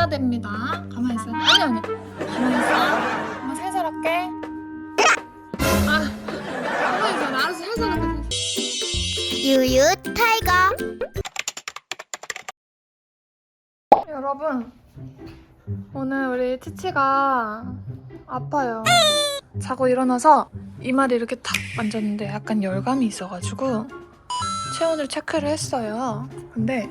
해야 됩니다. 가만히 있어요. 아니. 가만히 있어. 엄마 살살 할게. 가만히 있어. 나 알아서 살살 할게. 유유 타이거. 여러분, 오늘 우리 치치가 아파요. 자고 일어나서 이마를 이렇게 탁 만졌는데 약간 열감이 있어가지고 체온을 체크를 했어요. 근데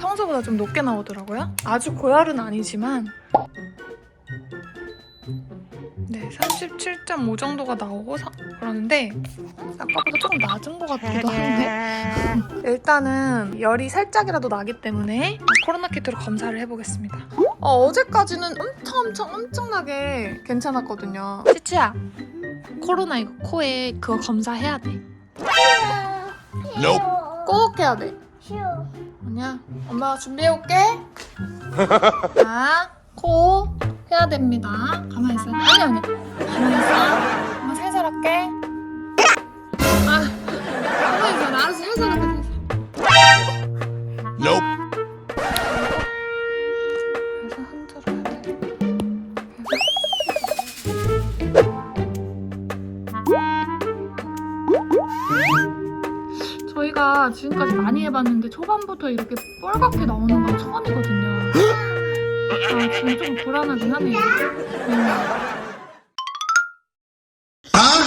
평소보다 좀 높게 나오더라고요. 아주 고열은 아니지만 네, 37.5 정도가 나오고 그러는데 아까보다 조금 낮은 것 같기도 한데 일단은 열이 살짝이라도 나기 때문에 코로나 키트로 검사를 해보겠습니다. 어제까지는 엄청나게 괜찮았거든요. 치치야, 코로나 이거 코에 그거 검사해야 돼. 꼭 해야 돼. 싫어. 아니야, 엄마가 준비해올게. 자, 코 해야 됩니다. 가만히 있어요. 아니. 가만히 있어. 엄마 살살 할게. 가만히 있어. 나 알아서 살살 할게. 그래서 흔들어야 돼. 저희가 지금까지 많이 해봤는데 초반부터 이렇게 뻘겋게 나오는 건 처음이거든요. 지금 좀 불안하긴 하네요.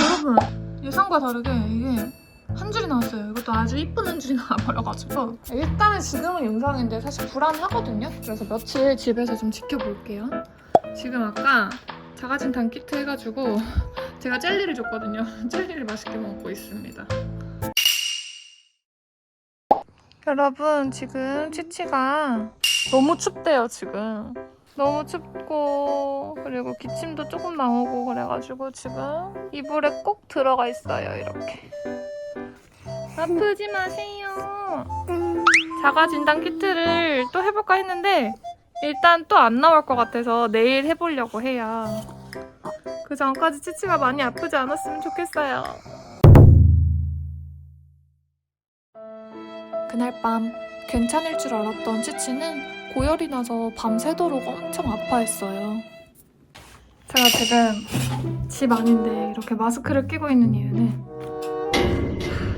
여러분, 예상과 다르게 이게 한 줄이 나왔어요. 이것도 아주 이쁜 한 줄이 나와버려가지고 일단은 지금은 영상인데 사실 불안하거든요. 그래서 며칠 집에서 좀 지켜볼게요. 지금 아까 자가진단 키트 해가지고 제가 젤리를 줬거든요. 젤리를 맛있게 먹고 있습니다. 여러분, 지금 치치가 너무 춥대요. 지금 너무 춥고 그리고 기침도 조금 나오고 그래가지고 지금 이불에 꼭 들어가 있어요. 이렇게. 아프지 마세요. 자가진단 키트를 또 해볼까 했는데 일단 또 안 나올 것 같아서 내일 해보려고 해요. 그 전까지 치치가 많이 아프지 않았으면 좋겠어요. 그날 밤 괜찮을 줄 알았던 치치는 고열이 나서 밤새도록 엄청 아파했어요. 제가 지금 집 안인데 이렇게 마스크를 끼고 있는 이유는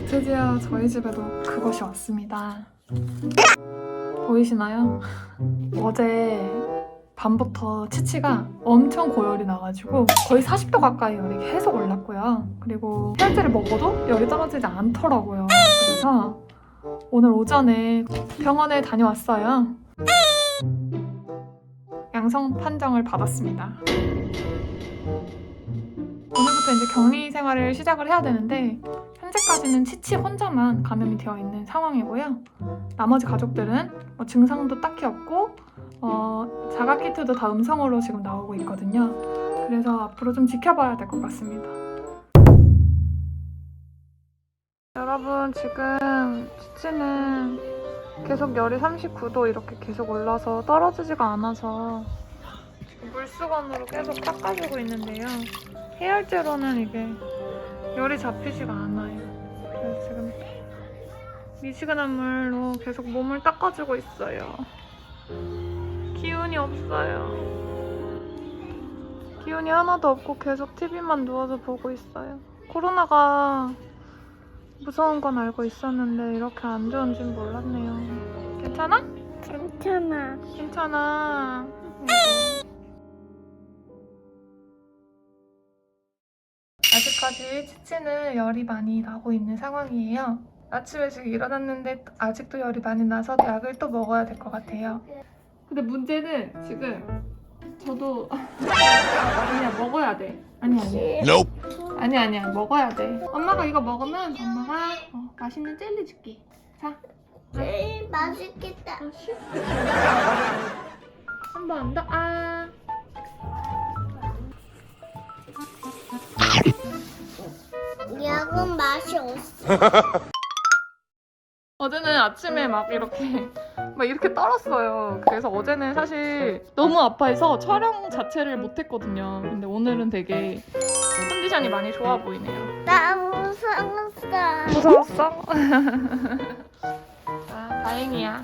드디어 저희 집에도 그것이 왔습니다. 보이시나요? 어제 밤부터 치치가 엄청 고열이 나가지고 거의 40도 가까이 열이 계속 올랐고요. 그리고 해열제를 먹어도 열이 떨어지지 않더라고요. 그래서 오늘 오전에 병원에 다녀왔어요. 양성 판정을 받았습니다. 오늘부터 이제 격리 생활을 시작을 해야 되는데 현재까지는 치치 혼자만 감염이 되어 있는 상황이고요. 나머지 가족들은 증상도 딱히 없고 자가 키트도 다 음성으로 지금 나오고 있거든요. 그래서 앞으로 좀 지켜봐야 될 것 같습니다. 여러분, 지금 치치는 계속 열이 39도 이렇게 계속 올라서 떨어지지가 않아서 물수건으로 계속 닦아주고 있는데요. 해열제로는 이게 열이 잡히지가 않아요. 그래서 지금 미지근한 물로 계속 몸을 닦아주고 있어요. 기운이 없어요. 기운이 하나도 없고 계속 TV만 누워서 보고 있어요. 코로나가 무서운 건 알고 있었는데 이렇게 안 좋은진 몰랐네요. 괜찮아? 괜찮아. 괜찮아. 아직까지 치치는 열이 많이 나고 있는 상황이에요. 아침에 지금 일어났는데 아직도 열이 많이 나서 약을 또 먹어야 될 것 같아요. 근데 문제는 지금 저도 아니야, 먹어야 돼. 아니야. 아니야, 먹어야 돼. 엄마가 이거 먹으면 엄마가 맛있는 젤리 줄게. 자, 제일 맛있겠다. 한 번 더. 약은 맛이 없어. 어제는 아침에 막 이렇게 떨었어요. 그래서 어제는 사실 너무 아파해서 촬영 자체를 못했거든요. 근데 오늘은 되게 컨디션이 많이 좋아 보이네요. 나 무서웠어. 무서웠어? 다행이야.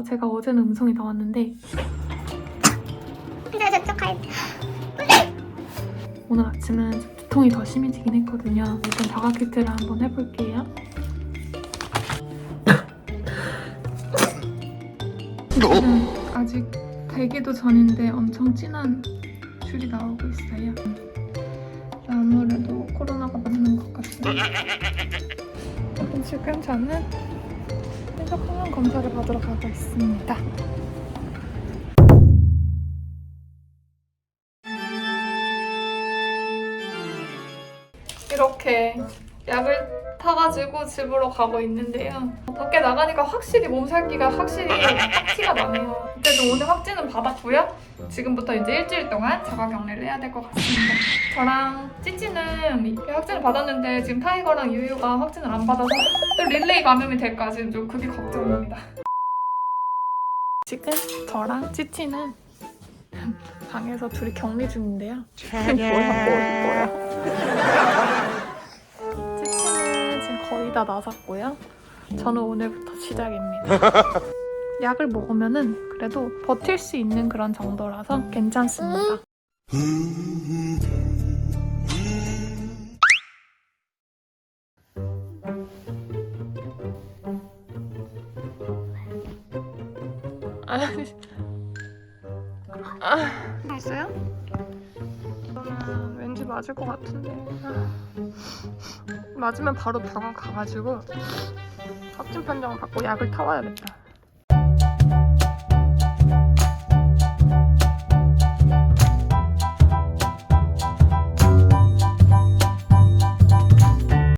제가 어제는 음성이 나왔는데 저쪽 갈. 오늘 아침은 좀 두통이 더 심해지긴 했거든요. 일단 다가키트를 한번 해볼게요. 아직 되기도 전인데 엄청 진한 줄이 나오고 있어요. 아무래도 코로나가 맞는 것 같습니다. 지금 저는 혈액 검사를 받으러 가고 있습니다. 이렇게 약을 타가지고 집으로 가고 있는데요. 밖에 나가니까 확실히 몸살기가 확실히 티가 나네요. 그래도 오늘 확진은 받았고요. 지금부터 이제 일주일 동안 자가격리를 해야 될 것 같습니다. 저랑 찌찌는 이렇게 확진을 받았는데 지금 타이거랑 유유가 확진을 안 받아서 또 릴레이 감염이 될까 지금 좀 그게 걱정입니다. 지금 저랑 찌찌는 방에서 둘이 격리 중인데요. 뭐야. 찌찌는 지금 거의 다 나섰고요. 저는 오늘부터 시작입니다. 약을 먹으면은 그래도 버틸 수 있는 그런 정도라서 괜찮습니다. 있어요? 저는 왠지 맞을 것 같은데 맞으면 바로 병원 가가지고 확진 판정을 받고 약을 타와야겠다.